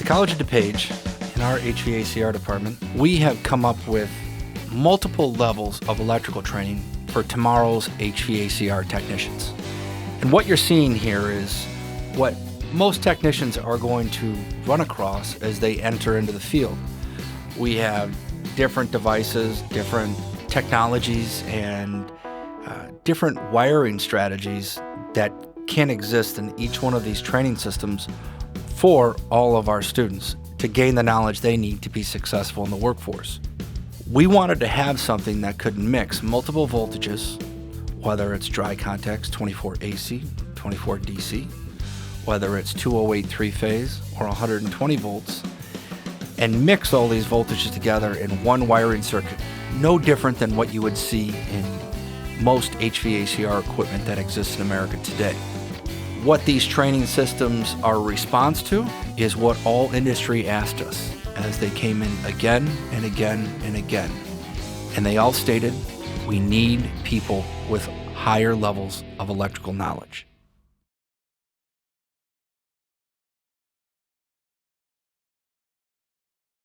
the College of DuPage, in our HVACR department, we have come up with multiple levels of electrical training for tomorrow's HVACR technicians. And what you're seeing here is what most technicians are going to run across as they enter into the field. We have different devices, different technologies, and different wiring strategies that can exist in each one of these training systems for all of our students to gain the knowledge they need to be successful in the workforce. We wanted to have something that could mix multiple voltages, whether it's dry contacts, 24 AC, 24 DC, whether it's 208 three-phase or 120 volts, and mix all these voltages together in one wiring circuit, no different than what you would see in most HVACR equipment that exists in America today. What these training systems are a response to is what all industry asked us as they came in again and again and again. And they all stated, we need people with higher levels of electrical knowledge.